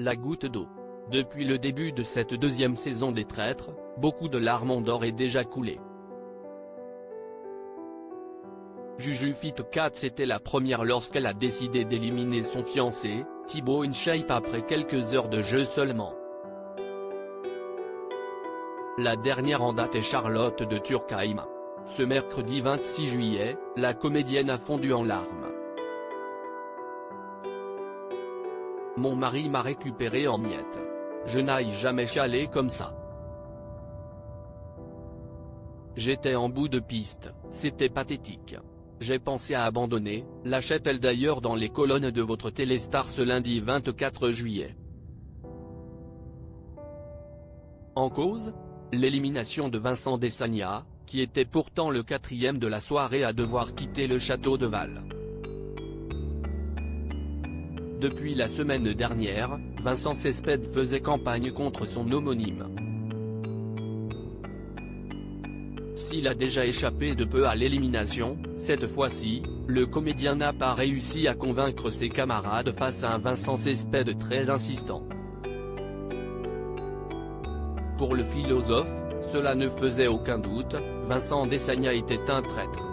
La goutte d'eau. Depuis le début de cette deuxième saison des Traîtres, beaucoup de larmes ont d'or et déjà coulé. Jujubee Katz était la première lorsqu'elle a décidé d'éliminer son fiancé, Thibaut InShape après quelques heures de jeu seulement. La dernière en date est Charlotte de Turckheim. Ce mercredi 26 juillet, la comédienne a fondu en larmes. Mon mari m'a récupéré en miettes. Je n'aille jamais chialé comme ça. J'étais en bout de piste, c'était pathétique. J'ai pensé à abandonner, lâchait-elle d'ailleurs dans les colonnes de votre téléstar ce lundi 24 juillet. En cause, l'élimination de Vincent Desagna, qui était pourtant le quatrième de la soirée à devoir quitter le château de Val. Depuis la semaine dernière, Vincent Cespedes faisait campagne contre son homonyme. S'il a déjà échappé de peu à l'élimination, cette fois-ci, le comédien n'a pas réussi à convaincre ses camarades face à un Vincent Cespedes très insistant. Pour le philosophe, cela ne faisait aucun doute, Vincent Desagna était un traître.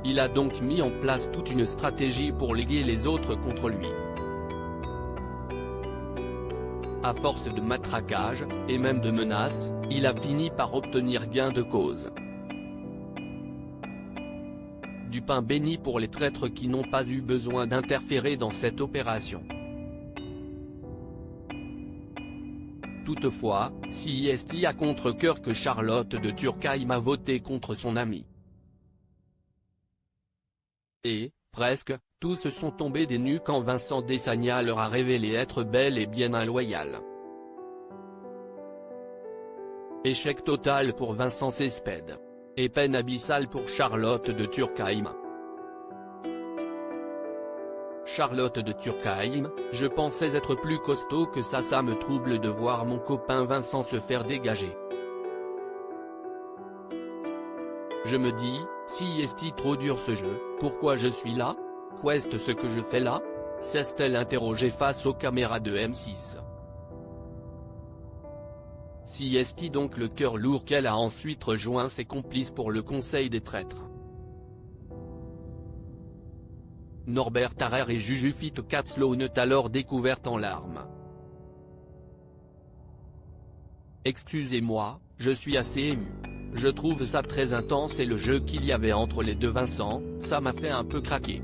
Il a donc mis en place toute une stratégie pour léguer les autres contre lui. À force de matraquage, et même de menaces, il a fini par obtenir gain de cause. Du pain béni pour les traîtres qui n'ont pas eu besoin d'interférer dans cette opération. Toutefois, c'est à contre-cœur que Charlotte de Turckheim a voté contre son ami. Et, presque, tous sont tombés des nues quand Vincent Desagna leur a révélé être bel et bien inloyal. Échec total pour Vincent Cespedes. Et peine abyssale pour Charlotte de Turckheim. Charlotte de Turckheim, je pensais être plus costaud que ça me trouble de voir mon copain Vincent se faire dégager. Je me dis, si est trop dur ce jeu, pourquoi je suis là? Qu'est-ce ce que je fais là? S'est-elle interrogée face aux caméras de M6. Si est donc le cœur lourd qu'elle a ensuite rejoint ses complices pour le Conseil des traîtres. Norbert Tarrer et Jujubee Katz l'ont alors découverte en larmes. Excusez-moi, je suis assez ému. Je trouve ça très intense et le jeu qu'il y avait entre les deux Vincent, ça m'a fait un peu craquer.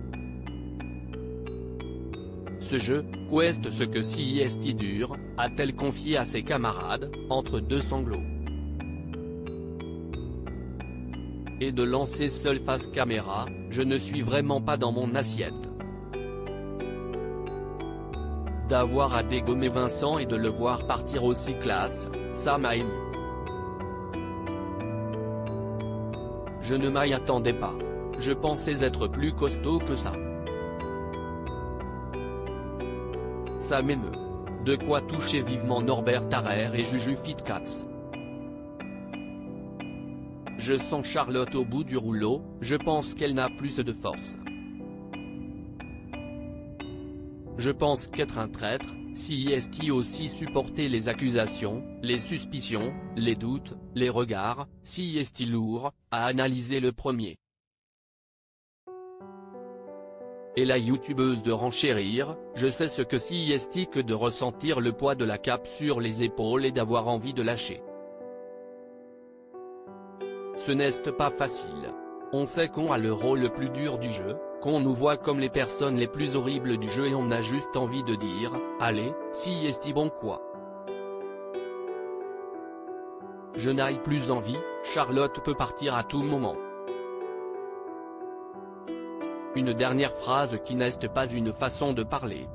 Ce jeu, qu'est ce que c'est dur, a-t-elle confié à ses camarades, entre deux sanglots. Et de lancer seul face caméra, je ne suis vraiment pas dans mon assiette. D'avoir à dégommer Vincent et de le voir partir aussi classe, ça m'a ému. Je ne m'y attendais pas. Je pensais être plus costaud que ça. Ça m'émeut. De quoi toucher vivement Norbert Tarrer et Jujubee Katz. Je sens Charlotte au bout du rouleau, je pense qu'elle n'a plus de force. Je pense qu'être un traître, c'est aussi supporter les accusations, les suspicions, les doutes, les regards, c'est lourd, à analyser le premier. Et la youtubeuse de renchérir, je sais ce que c'est que de ressentir le poids de la cape sur les épaules et d'avoir envie de lâcher. Ce n'est pas facile. On sait qu'on a le rôle le plus dur du jeu, qu'on nous voit comme les personnes les plus horribles du jeu et on a juste envie de dire, allez, c'est bon quoi. Je n'aille plus envie, Charlotte peut partir à tout moment. Une dernière phrase qui n'est pas une façon de parler.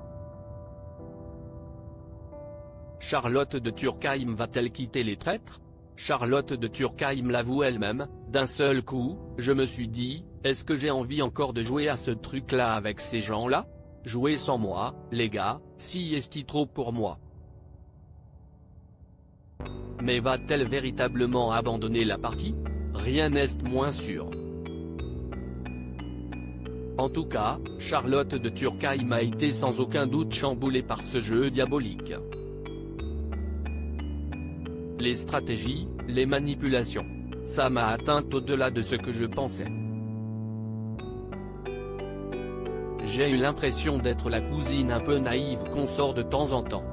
Charlotte de Turckheim va-t-elle quitter les traîtres? Charlotte de Turckheim l'avoue elle-même, d'un seul coup, je me suis dit, est-ce que j'ai envie encore de jouer à ce truc-là avec ces gens-là? Jouer sans moi, les gars, c'est trop pour moi. Mais va-t-elle véritablement abandonner la partie? Rien n'est moins sûr. En tout cas, Charlotte de Turckheim a été sans aucun doute chamboulée par ce jeu diabolique. Les stratégies, les manipulations. Ça m'a atteinte au-delà de ce que je pensais. J'ai eu l'impression d'être la cousine un peu naïve qu'on sort de temps en temps.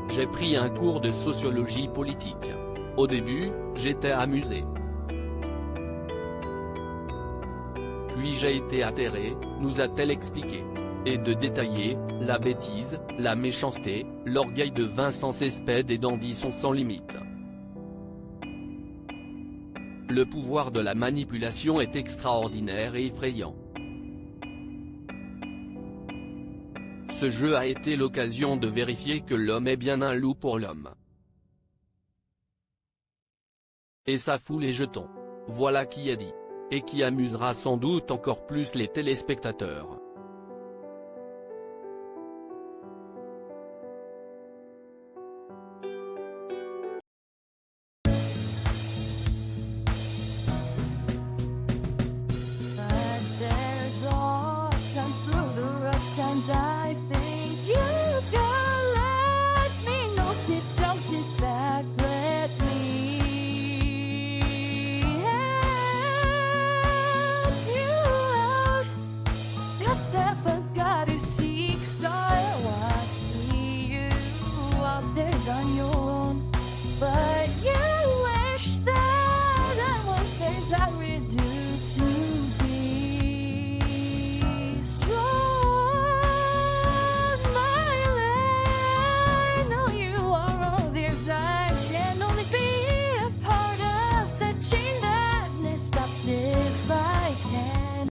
J'ai pris un cours de sociologie politique. Au début, j'étais amusé. Puis j'ai été atterré, nous a-t-elle expliqué. Et de détailler, la bêtise, la méchanceté, l'orgueil de Vincent Cespedes et d'Andy sont sans limite. Le pouvoir de la manipulation est extraordinaire et effrayant. Ce jeu a été l'occasion de vérifier que l'homme est bien un loup pour l'homme. Et ça fout les jetons. Voilà qui est dit. Et qui amusera sans doute encore plus les téléspectateurs.